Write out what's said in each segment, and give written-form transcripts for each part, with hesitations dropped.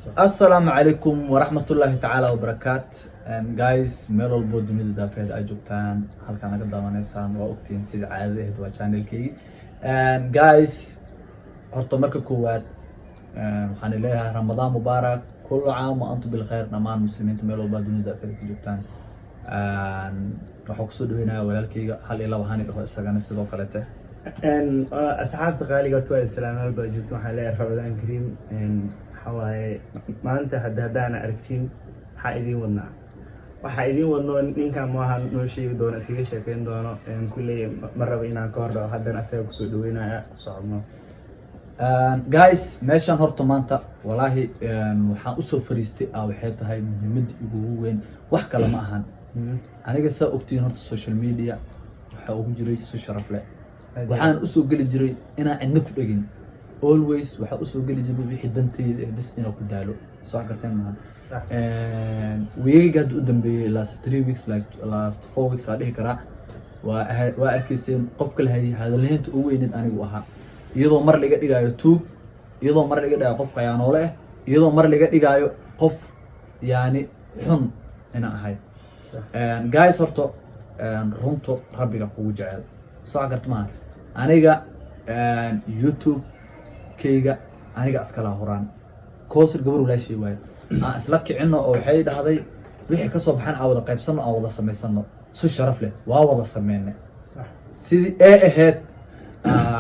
السلام عليكم ورحمة الله تعالى وبركاته. guys meel walbo dunida daafeed ay joogtaan halkaan naga daawaneysaan waa ogtiin sida caadadeed waa channelkii. guys horta marka koowaad waxaan leeyahay Ramadaan Mubaarak, kullu caam wa antum bil khayr. dhamaan muslimiinta meel walbo dunida daafeed ka joogtaan waxaan kusoo dhaweynayaa walaalkayga hal iyo laba hani dhaho isagana sidoo kale asxaabta qaaliga horta waa islaam walba joogto waxaan leeyahay Ramadaan Kariim. حواي ما أنت هدانا أركتين حايدين ونا وحايدين ونا إن كان ما هنوشي دونا تيجي شاكين دونا كل مرة بينا كورة هدنا أسيب سودوينا صعبنا. guys meeshaan horta maanta walaahi waxaan u soo fariistay waxay tahay muhiimada ugu weyn wax kale ma ahan. aniga saa ogtiin horta social media waxa ugu jiray si sharaf leh waxaan u soo gali jiray inaan cidna ku dhagin always waxa u soo gali jiray wixii dantayda bas inaan ku daalo soo garteen maahan. weeyga u dambeeyay last 3 weeks like last 4 weeks aan dhihi karaa waa arkayseen qofka lahayd hadalheynta ugu weyneed anigu ahaa iyadoo mar laga dhigaayo tuug, iyadoo mar laga dhigayo qof qayaanoole ah, iyadoo mar laga dhigaayo qof yani xun ina ahay. guys horta runto rabbiga kugu jecel soo gartay maahan. aniga YouTube kayga aniga askala horaan koosir gabar walaashay waay aan isla kicino oo waxay dhahday wixii ka soo baxan wada qaybsano aan wada sameysano si sharaf leh waa wada sameeyne sidii aheed.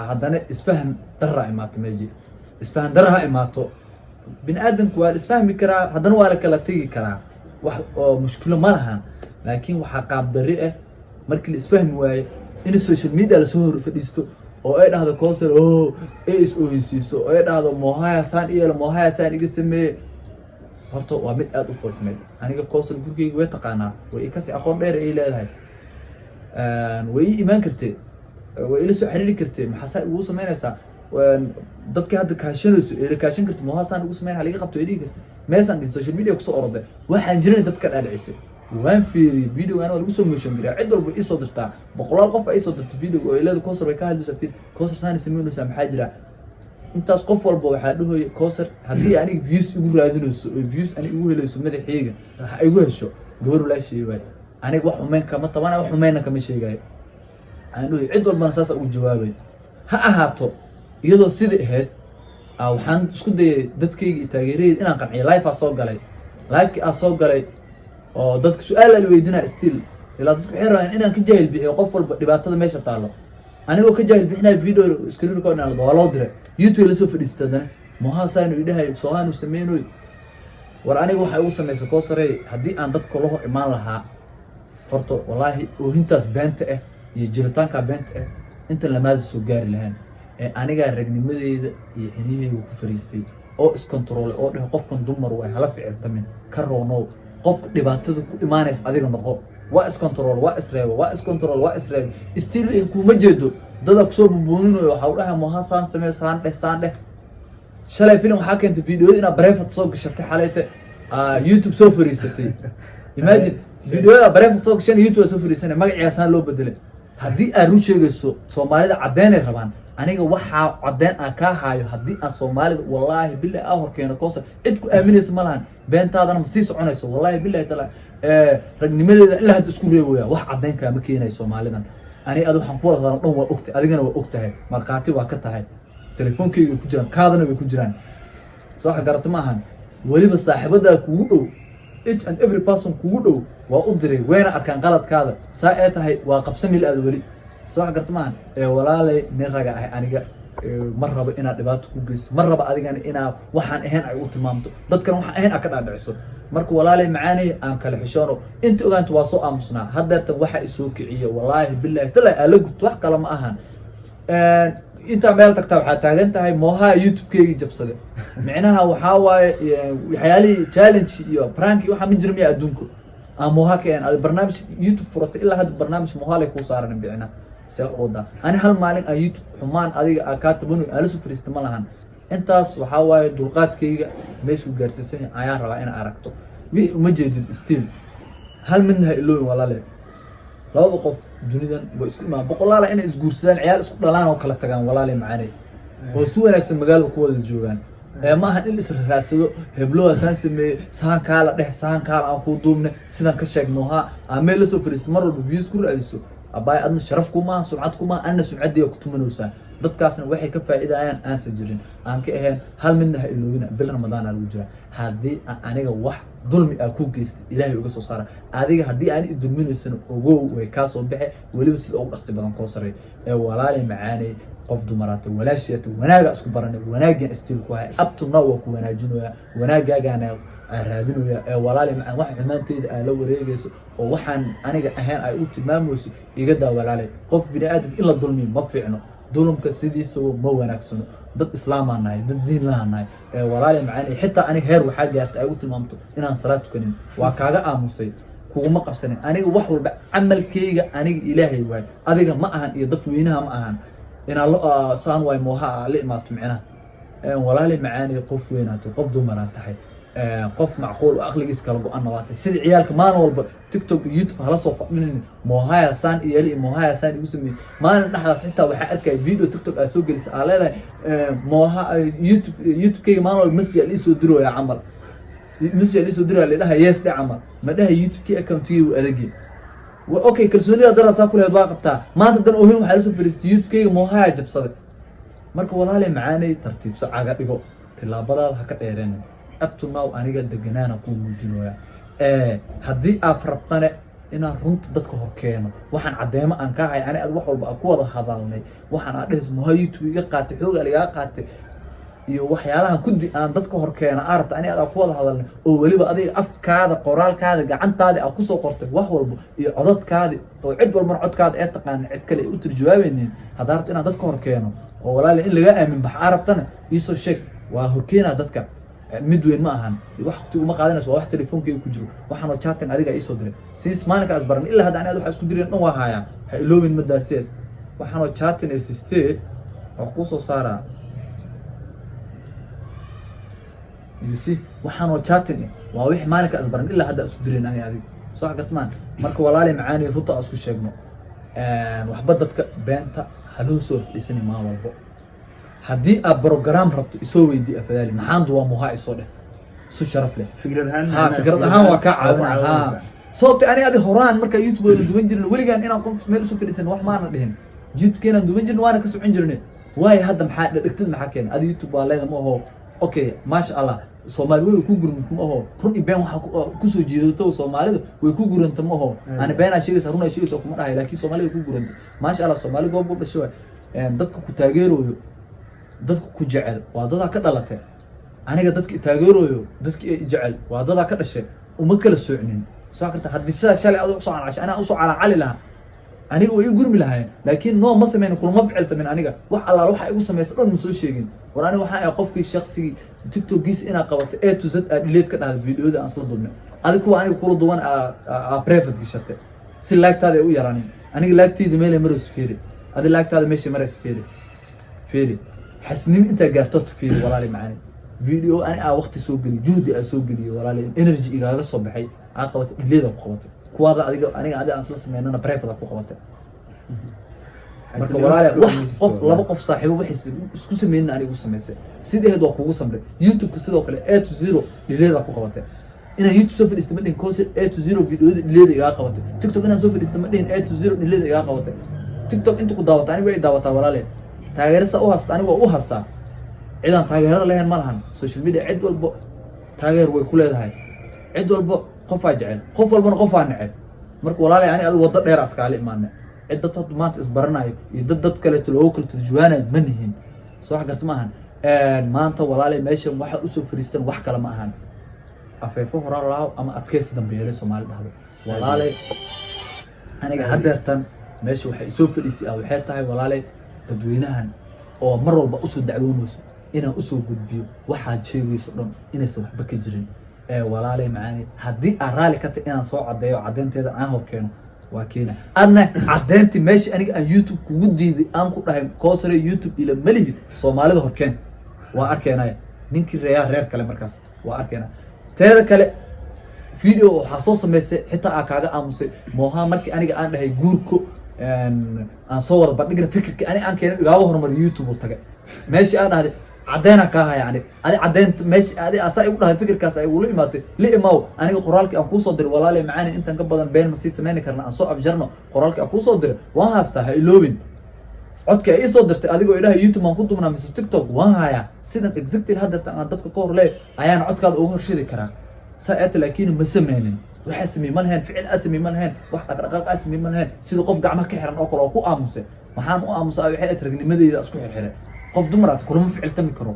haddana isfahan darra imaato meeji isfahan darra imaato bin aadanku waa isfahmi karaa haddana waa la kala tagi karaa wax oo mushkilo ma laha laakiin waxa qaab darri ah markii la isfahmi waayo in social media la soo hor fadhiisto oo ay dhahdo koosir is ooyinsiiso oo ay dhahdo moohaya saan iyo moohaya saan iga sameeyay horta waa mid aad u foolxumeed. aniga koosir gurigeyga way taqaanaa way ka sii aqoon dheer ay leedahay way iimaan kartay way ila soo xiriiri kartay maxaa ugu sameynaysaa dadka hadda kaashanayso ee kaashan kartay mooha saan ugu sameyn haliga qabto idii kartay meesan social media ku soo orday waxaan jirin dadka dhaadhicisay waan fiiri video aan lagu soo motion garay cid walba i soo dirtaa boqolaal qof ay soo dirtay video oo ilaa koosir way ka hadlaysaa fiid koosir saan sameynaysaa maxaa jira intaas qof walba waxaa dhahoy koosir hadii aniga views ugu raadinayso oo views aniga ugu helayso madaxayga waxa ay ugu hesho gabar walaashay way aniga wax xumeyn kama tabana wax xumeyn kama sheegayo aan dhahoy cid walba saas ugu jawaabay ha ahaato iyadoo sida ahayd waxaan isku dayay dadkayga taageereed inaan qanciyo live soo galay live-ki soo galay oo dadka su'aal la weydiinaa still ilaa dadku xiraan inaan ka jahil bixiyo qof walba dhibaatada meesha taalo anigoo ka jahil bixinaa video screen record aan loo diray YouTube la soo fadhiistadana mooha saan u dhahay soohan u sameeyay war aniga waxa uu sameeyay koosarey hadii aan dadka loo imaan lahaa horta wallahi oohintaas beenta ah iyo jiritaanka beenta ah inta lamaad soo gaari lahayn aniga ragnimadeeda iyo xiniyaygu ku fariistay oo is control oo dhahay qofkan dumar way hala ficiltamin ka roonow qof dhibaatada ku imaanaysa adiga noqo waa is control waa is reebo waa is control waa is reebo still wixii kuma jeedo dada ku soo bubuuninayo waxa uu dhahay mooha saan sameysaan dheh shalay film waxa keentay video ina brevet soo gashatay xaleete YouTube soo fariisatay imagine video brevet soo gashan YouTube soo fariisanay magaciisa loo bedelay haddii aad ru sheegayso Soomaalida cadeen ay rabaan aniga waxa cadeen aan ka haayo haddii aan Soomaalida wallahi billahi horkeena koosir cid ku aaminaysa ma lahan beentaadana ma sii soconayso wallahi billahi taala ragnimadeeda ilaa had isku reeboya wax cadeen ka ma keenay Soomaalidan aniga aad waxaan ku wada dhan waa ogtay adigana waa ogtahay marqaati waa ka tahay telefoonkeyga ku jiraan kaadana way ku jiraan soo wax garata ma ahan waliba saaxiibada kugu dhow each and every person kugu dhow waa u diray weena arkaan qaladkaada saa ay tahay waa qabsamil aad wali soo wax garta maahan walaalay nin raga ah aniga mar raba inaad dhibaato ku geysto mar raba adigana inaad waxaan ahayn ay u tilmaamto dadkan waxaan ahayn ka dhaadhiciso marka walaalay macaanay aan kala xishoono inta ogaanta waa soo aamusnaa haddeertan waxa i soo kiciyo wallahi billahi talaa ala gud wax kala ma ahan inta meel tagtaa waxa taagan tahay mooha YouTube-kayga jabsade micnaha waxa waaye waxyaalihi challenge iyo prank waxa ma jirmiya adduunku mooha keen barnaamij YouTube furata ilaa hadda barnaamij mooha lay ku saaran bicina سأقودا أنا هالمالك يوتيوب حمان أديك أكاتبوني ألسو فريست مالهن أنتاس وحواي دلقات كيجا ماشي وجرسسني عيار ربع أنا أركته ومجد ستيل هل منها إلوي ولا لا لا وقف جنيدا بسكول ما بقول لا أنا إسقور سدان عيال إسقول لا أنا وكلا تجان ولا لا معاني وسوى نفس المجال وقوة الجوان ma ahan in isla raadsado heblowa saan sameeyey saan kaala dheh saan kaala aan kuu duubne sidan ka sheegno ha meel la soo fariisto mar walba views ku raadiso abaay adna sharaf kuma sumcad kuma anna sumcadii ku tumanaysaa dadkaasna waxay ka faa'iidayaan aansan jirin aan ka ahayn hal midna ha iloobina bil ramadaan lagu jira haddii aniga wax dulmi ah ku geystay ilaahay uga soo saara adiga haddii aan i dulminaysana ogow way kaa soo baxe weliba sida ugu dhaqsi badan koo saray walaalay macaanay qof dumaraata walaashiyata wanaaga isku baranay wanaagan istiil ku hay up to now waa ku wanaajinaya wanaagaagana raadinaya walaalay macaan wax xumaanteeda ay la wareegayso oo waxaan aniga ahayn ay u tilmaamayso iga daa walaalay qof bini aadam in la dulmiyo ma fiicno dulumka sidiisa ma wanaagsano dad islaamaa nahay dad diin laha nahay walaalay macaan xitaa aniga heer waxaa gaartay ay u tilmaamto inaan salaad tukanin waa kaaga aamusay kuguma qabsanin aniga wax walba camalkeyga aniga ilaahay waay adiga ma ahan iyo dadweynaha ma ahan inaa saan waay mooha la imaato micnaha walaalay macaani qof weynaato qof dumaraa tahay qof macquul oo aqligiis kala go-an waatay sida ciyaalka maalin walba tiktok iyo youtube hala soo fadhinin moohaya saan iyo moohaya saan igu sameeyay maalin dhexdaas xitaa waxaa arkay video tiktok aa soo gelisay aa leedahay mooha youtube-kayga maalin walba message ii soo dirooya camal message ii soo dirooya leedahay yes dhe camal ma dhahay youtube-kii account-kii uu adagay okay kalsoonida daraad saa ku lehed waa qabtaa maanta dan ohin waxaa la soo fariistay youtube-kayga moohaya jabsaday marka walaalay macaanay tartiibso caga dhigo tilaabadaada ha ka dheereen up to now aniga deganaana ku muujinaya haddii aad rabtane inaan runta dadka hor keeno waxaan cadeemo aan ka hay ani ad wax walba ku wada hadalnay waxaan aad dhehayso mooha youtube iga qaatay xoogaa lagaa qaatay iyo waxyaalahan kudi aan dadka hor keena aa rabta ani adaa ku wada hadalnay oo weliba adiga afkaada qoraalkaada gacantaadi aa kusoo qortay wax walba iyo codadkaadi oo cid walbana codkaada ee taqaana cid kale ay u turjawaabaynin haddaa rabto inaan dadka hor keeno oo walaali in lagaa aamin bax aa rabtana iisoo sheeg waa horkeenaa dadka mid weyn ma ahan waqti uma qaadanayso waa wax telefoonkeyga ku jiro waxaanoo chatting adiga ii soo diray since maalinka as baran ilaa hadda ani waxa isku direen dhan waa hayaa ha iloobin madaasiyaas waxaanoo chatting assistee waa kuu soo saaraa you see waxaanoo chatting waa wixii maalinka as baran ilaa hadda isku direen ani adiga soo xagartmaan marka walaalay macaani runta isku sheegno waxba dadka beenta haloo soo fadhiisanay maa walbo haddii aad program rabto isoo weydii afadaali maxaan duwaa muhaa isoo dheh isu sharaf leh fikrad ahaan waa kaa caawinaa sababta ani adi horaan markaa youtube wayna duwan jirin weligaan inaan qof meel usoo fadhiisan wax maana dhihin youtube-keenaan duwan jirin waana ka socon jirne waayo hadda maxaa dhegtid maxaa keena adi youtube waa leeda ma aho okay maasha allah soomaali way ku gurmanta ma aho run i been waxaa kusoo jiidato soomaalida way ku guranta ma aho ani beenaa sheegaysa runaa sheegaysa kuma dhahay laakiin soomaalida way ku guranta maasha allah soomaali goob u dhashay dadka ku taageerooyo dadka ku jecel waa dadaa ka dhalatay aniga dadka taageerooyo dadka jecel waa dadaa ka dhashay uma kala soocnin soo karta haddii sidaa shalay aad usoo calacashay anaa usoo calacali lahaa aniga way i gurmi lahaayeen laakiin noo ma sameyn kulama ficiltamin aniga wax allaal waxa igu samaysa dhan ma soo sheegin war aniga waxaa ahay qofkii shaqsigii tiktokiisa inaad qabato a to z aad dhileed ka dhahda videoda aan isla dubnay adig kuwa aniga kula duwan private gashatay si laagtaada ay u yaraanin aniga laagtayda meelay marayso fiiri adi laagtaada meeshay marayso fiiri حسنين انت قارتوت في والله معاني فيديو انا وقت سو غلي جهدي اسو غلي والله انرجي ايغا سو بخاي عقبت ليدا ku qabatay kuwada aniga aan isla sameeyna private ku qabatay marka walaal wax qof laba qof saaxiibo wax isku sameeyna anigu sameysay sideed waa kugu samray youtube sidoo kale a to 0 lileeda ku qabatay ina youtube soo fadhiistay madin course a to 0 video lileeda iga qabatay tiktok ina soo fadhiistay madin a to 0 lileeda iga qabatay tiktok inta ku daawatay aniga way daawataa walaal taageerada u haasta aniga u haasta ciidan taageero lehen ma lahan social media cid walba taageer way ku leedahay cid walba qof ay jecel qof walbana qof aan neceb marka walaalay ani adigu wada dheer askaali imaanay cid dad maanta isbaranayo iyo dad kale loo kala turjuwaanay ma nihin soo xagarta ma ahan maanta walaalay meeshan waxa u soo fariistan wax kale ma ahan afeefo horar laaw ama adkaysi dambeeyay Soomaali dhahdo walaalay aniga hadeertan meesha waxa soo fadhiisay waxay tahay walaalay dadweynahan oo mar walba u soo dacwoonayso inaan u soo gudbiyo waxaad sheegayso dhan inaysan waxba ka jirin walaalay macaani haddii aan raali ka tahay inaan soo cadeeyo cadeynteeda aan hor keeno waa keena adna cadeyntii meesha aniga aan youtube kugu diiday aan ku dhahay koosare youtube ila malihid soomaalida hor keen waa arkeenaya ninkii reer kale markaas waa arkeenaya teeda kale video waxaa soo sameysay xitaa aa kaaga aamusay mooha markii aniga aan dhahay guurko aan soo wada bandhigna fikirka ani aan keenay igaaga horumar youtube u tagay meeshii aan dhahday عدينا كاها يعني أنا عدين ماشي أنا أساء يقول هذا الفكر كاس يقولوا إيه ماتي ليه ما أنا قرالك أكو صدر ولا لي معاني أنت قبضا بين مسيس ماني كرنا أسوء أفجرنا قرالك أكو صدر وهاستا هاي لوبين عدك أي صدرت أديكوا إلهي يوتيوب ما كنتم من تيك توك وهايا سيدا إكزكتي هذا تاع دتك كور ليه أيان عدك هذا أوهر شيء كرا ساعات لكن مسمينين وحسمي منهن فعل اسمي منهن واحد رقاق اسمي منهن سيدا قف قعمه كحرن أو كلا أو آمسه maxaan u aamusaa waxay aad ragnimadeyda isku xirxiray qof dumar aad kulama ficiltami karo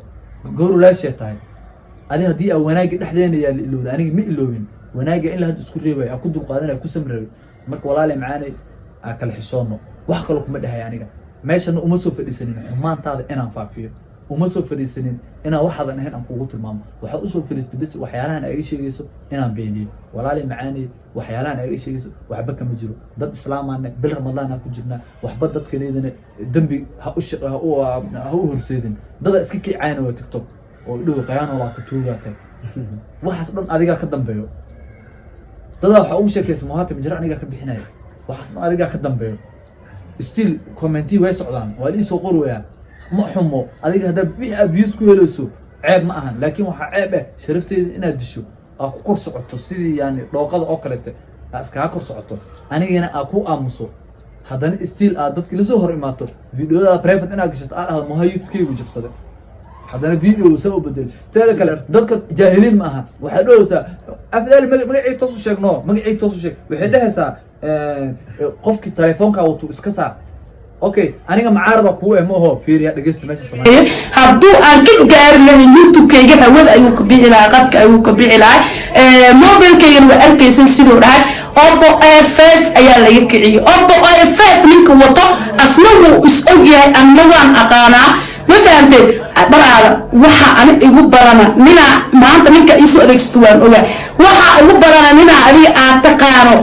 goor la sheetay adiga hadii aan wanaagga dhexdeena yaa ilowda aniga ma iloobin wanaagga in la had isku reebay aku dul qaadanay ku samreey marka walaalahay macaanay kala xishoono wax kale kuma dhahay aniga meeshana uma soo fadhiisanin xumaantaada inaan faafiyo uma soo fadhiisanin inaan waxadan ahayn aan kugu tilmaamo waxa u soo fadhiistay bis waxyaalahan ay sheegayso inaan beeniyo walaalahay macaanay waxyaalahan ay sheegayso waxba kama jiro dad islaamaana bil ramadaan ku jirna waxba dadkaleedana dambi ha u horseedin dad iska kicayna waa TikTok oo dhigo qayaan oo la ka tuugaatay waxaas dhan adiga ka dambeeyo dad waxa uu sheekaysan muhaatib jira aniga ka bixinay waxaas dhan adiga ka dambeeyo still commenti way socdaan waa li soo qorwaya ما حمو أديك هذا في أبيوز كويلسو عيب معهن لكن وح عيبه شرفتي إن أدشوا أكو كورس عطو سيدي يعني لو قاد أكلته أسكع كورس عطو أنا أكو أمسو هذا ستيل أدتك لزهر إماتو فيديو هذا بريفت أنا قشت هذا مهيت كيف وجب صدق هذا فيديو سووا بدل تلاك ضدك جاهلين معها وحدوسا أفضل ما قاعد توصل شيء نو ما قاعد توصل شيء وحدها سا قفك التليفون كاوتو إسكسا اوكي انا معارضه كوه ما هو فيريا دغست ماشي سمعت هادو ان كغار له يوتيوب كيغا هواد ايو كبيعي لا قدك ايو كبيعي لا موبايل كيغا وا اركيسن سيدو dhahay Oppo A5 ayaa laga kiciyay Oppo A5 ninka wato asnagu is ogyahay annagaan aqaana ma fahamtay baraada waxa aan igu barana mina maanta ninka isu adeegsto waan ogaa waxa igu barana mina adiga aad taqaano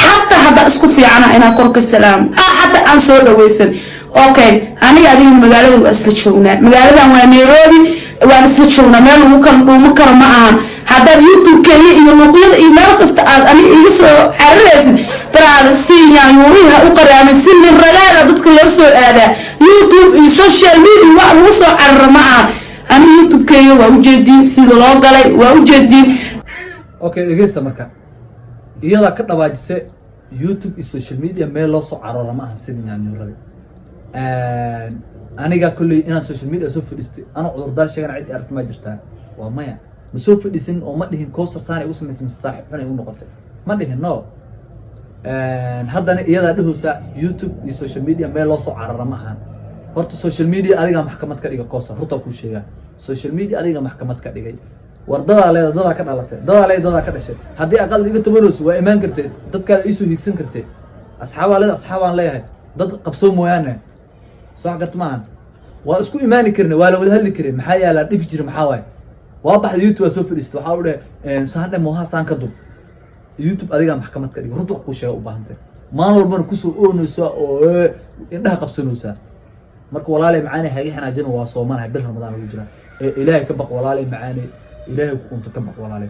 حتى هذا اسكو في عنا أنا كورك السلام حتى أنصر دويسن أوكي أنا قاعدين مقالة وأسلتشونا مقالة ونيروبي وأسلتشونا ما ممكن معها هذا اليوتيوب كي يمقيد إيميل قصة أنا يسوع عرسن ترى السينيا يوريها أقرأ من سن الرجال ضد كل سوء هذا يوتيوب السوشيال ميديا وأوصل على معها أنا يوتيوب كي وأوجدين سيدنا قالي وأوجدين أوكي إجازة مركب iyada ka dhawaajisay YouTube iyo social media meel loo soo cararo ma ahan sidii aan yurada aniga kulli inaan social media soo fadhiistay ana cudurdaar sheegan cid aragti ma jirtaa waa maya ma soo fadhiisin oo ma dhihin coaster saan ay u sameysay saaxiib xun ay u noqotay ma dhihin no haddana iyada dhahoosa YouTube iyo social media meel loo soo cararo ma ahan horta social media adiga maxkamad ka dhiga coaster ruta ku sheega social media adiga maxkamad ka dhigay wardada leeda dada ka dhalatay dada ka dhashay hadii aqal iga tabaroos waa iimaan kartay dadka ay soo higsan kartay asxaabaan leeyahay dad qabso mooyaane soo xaqatmaan waa isku iimaani karnay waa la wada hadli karay maxaa yaala dhib jira maxaa waay waa baxday YouTube soo fadhiistay waxa uu dhahay saande mooha saan ka dub YouTube adiga maxkamad ka dhig runtu ku sheego u baahantay maalin walba ku soo oonayso oo indhaha qabsanaysa marka walaalay macaani hayi xanaajin waa Soomaaliya bil Ramadaan ugu jira ilaahay ka baq walaalay macaani إلهي كنت كبق ولا لي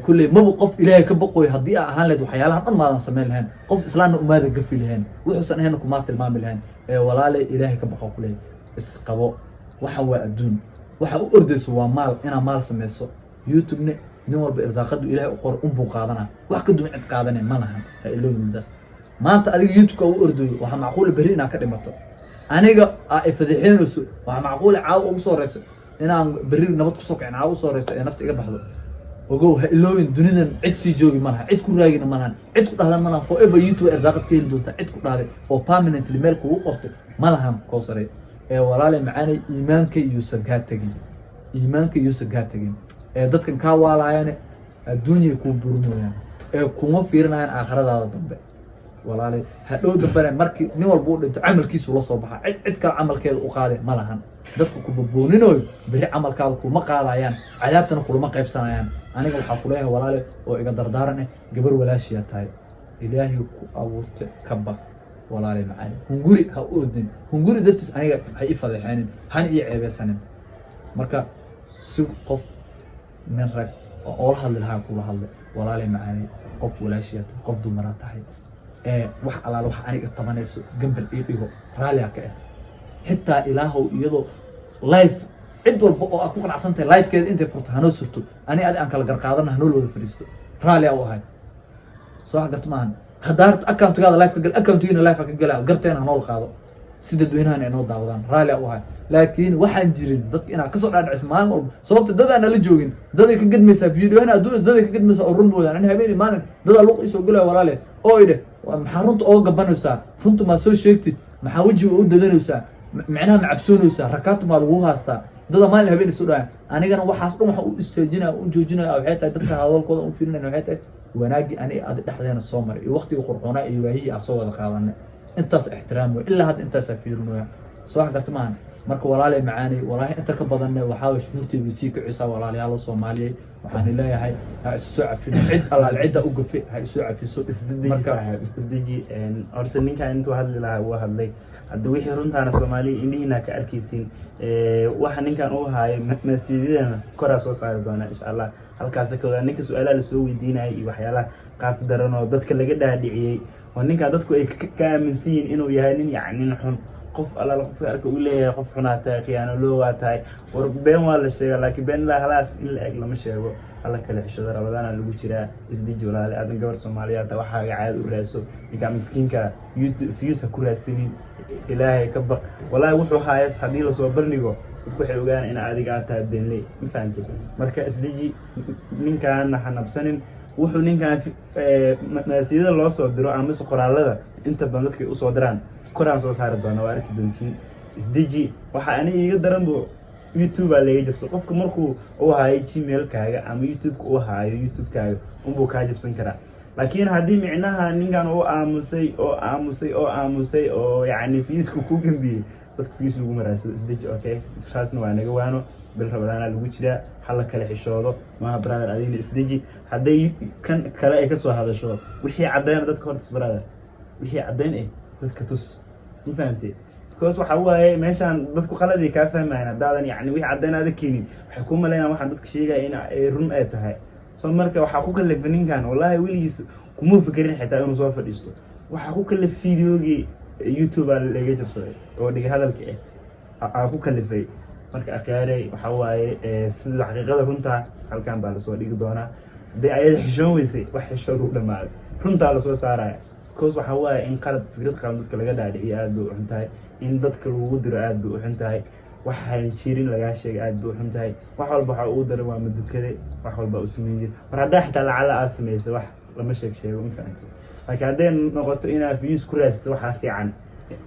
كل ما بقف إلهي كبقوا يهدي أهان لد وحيالها أن ما نسمع لهن قف إسلام وماذا قفل لهن وحسن هنا كمات المام لهن ولا لي إلهي كبقوا كله إسقوا وحوا الدون وحوا أردس ومال أنا مال سميسو يوتيوب نور بإرزاقه إلهي أقر أمبو قادنا وحكدوا عند قادنا ما لهم اللون المدرس ما أنت على يوتيوب كأو أردو وحمعقول برينا كلمته أنا جا إفدحين وسو وحمعقول عاو أبصر رسو أنا برير نبض كسوق عن عاو صار نفتي قبل هذا وجو اللون دنيا عد سي جوي منها عد كل راجل منها عد كل هذا منها forever يوتيوب إرزاقت كيل دوتا عد كل هذا أو permanent اللي ملك وقفت ما لهم كوسري ولا لي معاني إيمانك يوسف هاتجين إيمانك يوسف هاتجين دت كان كوالا يعني الدنيا يكون برمو يعني كوما فيرنا يعني آخر هذا ضمبه ولا لي هلو دبنا مركي نوال بود أنت عمل كيس ولا صباح عد كان عمل كذا وقاله ما لهم dadku ku booninoy bari amalkaada kuma qaadayaan cadaabtana kulama qaybsanayaan aniga waxa ku leeyahay walaale oo iga dardaaranay gabar walaashiya tahay ilaahi ku abuurtay ka baq walaale macaan hunguri ha u odin hunguri dadis aniga hay ifadaxaanin han iyo ceebesanin marka si qof min rag oo la hadli lahaa kula hadlay walaale macaan qof walaashiya qof dumar tahay wax alaal wax aniga tabanayso gambal ii dhigo raali ka حتى إلهه يضو لايف cid walba oo aad ku qanacsantahay lifekeeda intay furto hanoo surto ani adi aan kala garqaadana hanool wada fadhiisto raalli a u ahay soo wax garta maahan haddaa accountigaada life ka gal accountigiina life ka gala garteena hanool qaado si dadweynahan ay noo daawadaan raalli a u ahay laakiin waxaan jirin dadka inaad kasoo dhaadhicisa maalin walba sababta dad aan nala joogin daday ka gadmaysaa videoyana adduunyas daday ka gadmaysaa oo run moodaan ani habeenii maalin dadaa luq isoo galaya walaale oo idhe maxaa runta ooga gabanaysaa runta maa soo sheegtid maxaa wejiga u dadanaysaa micnaha ma cabsoonaysaa rakaata maa lagu haastaa dada maalin habeen isu dhaaya anigana waxaas dhan waxa u istaajinaya u joojinaya waxay tahay dadka hadalkooda u fiirinayna waxay tahay wanaagii ani adi dhexdeena soo maray iyo waqtiga qurxoonaa iyo waayihii aan soo wada qaadanay intaas ixtiraam wey ilaa hadda intaasaa fiirinaya soo wax garta maahan marka walaalay macaanay walaahi inta ka badanne waxaa way shuhuurteeda sii kicisaa walaalayaal Soomaaliyeed waxaan leeyahay ha isu soo cafin cid allaal cidda u gafe ha isu cafiso isdiji horta ninka intuu hadli lahaa uu hadlay hadda wixii runtaana Soomaaliya indhihiina ka arkaysiin waxa ninkan uu haayo masiidina kora soo saari doona insha Allah halkaas ka wada ninka su'aalaha la soo weydiinayay iyo waxyaalaha qaabta daran oo dadka laga dhaadhiciyay oo ninka dadku ay ka aaminsiin inuu yahay nin yacni xun qof alla qof arka uu leeyahay qof xunaata qiyaano loo waatay war been waa la sheegay laakiin been la halaas in la eg lama sheego alla kale xishada Ramadaan lagu jiraa isdiji walaal aadan gabar Soomaaliyeed waxa ay caad u raaso ninka miskiinka YouTube views ku raasinin ilaahay ka baq walaal wuxuu haayas hadii la soo barnigo dadku waxay ogaan in adiga aad tahay beenley ma fahamtid marka isdiji ninkan xanabsanin wuxuu ninkan sida loo soo diro ama qoraalada inta badan dadka u soo diraan koraan soo saari doona waa arki doontiin isdiji waxa ani iga daran buu YouTube laga jabso qofka markuu uu haayo Gmail kaaga ama YouTube uu haayo YouTube kaaga uu ka jabsan karaa laakiin hadii micnaha ninkan uu aamusay oo yaani fiisku ku gambiyay dadka fiis lagu maraaso isdiji okay taasna waa naga waano bil Ramadaan lagu jiraa hal kale xishoodo ma brother adina isdiji haday kan kale ay ka soo hadasho wixii cadeyn dadka horta brother wixii cadeyn dadka tus ma fahamtay because waxa waaye meeshan dadku qaladii ka fahmayna daadan yaani wixii cadeynada keenin waxa ku maleeyna waxaan dadka sheegay in ay run ay tahay soo marka waxa ku kale ninkan wallahi wiligiis kuma fikirin xitaa inuu soo fadhiisto waxa ku kale videogi YouTube laga jabsaday oo dhiga hadalka ku kalifay marka akaaray waxa waaye sida xaqiiqada runta halkan baa la soo dhigi doonaa ayay xishoon weysay wax xishoodu dhamaaday runta la soo saaraya because waxa waaye in qalad fikrad qalad dadka laga dhaadhiciyo aad u xuntahay in dadka lagu diro aad u xuntahay waxaan jirin laga sheegay aad u xuntahay wax walba waxa uu daray waa madukade wax walba uu sameeyay mar hadaa xitaa lacala aad sameeyay wax lama sheego ma fahanti laakiin hadeen noqoto inaa views ku raasto waxa fiican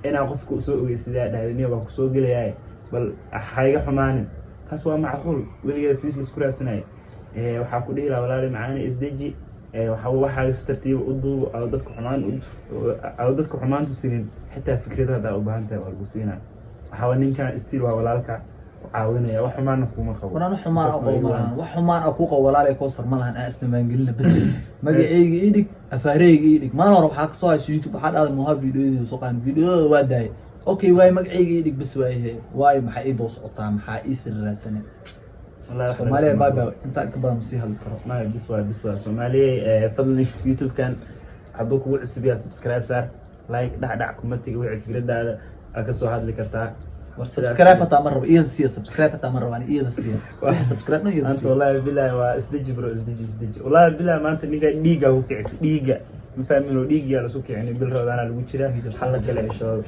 inaa qofku soo ogeysidaa dhaadiniyo waa ku soo gelayaa bal hayga xumaanin taas waa macquul weligeed views isku raasanay waxa ku dhihi walaal macaani isdeji waxa tartiib u duub oo dadku xumaan tusinin xitaa fikradaha u baahan tahay oo lagu siinaa waxa ninkan still waa walaalka caawinaya wax xumaan kuma qabo waxaan xumaan oo qowmaan wax xumaan oo ku qow walaalay ko sarmalahan aan isticmaalgelina bas magacayga idig afaareyga idig ma hore waxa ka soo hayso YouTube waxa dhaad mooha videoyada soo qaan videoyada waa daay okay way magacayga idig bas way maxay ii doos socotaa maxaa ii sirraasanay Soomaaliya baba inta ka badan si hal karo ma biswa Soomaaliya fadlan YouTube kan haduu kugu cusub yahay subscribe saar like dhac comment wixii fikradaada ka soo hadli kartaa subscribe hata mar rabo iyada siya subscribe hata mar rabo iyada siya wax subscribe no iyada anta wallahi billahi waa isdiji bro isdiji wallahi billahi maanta niga dhiiga ku kicisi dhiiga ma fahmin oo dhiiga la soo kicin bil Ramadaan lagu jiraa hal kale xishoodo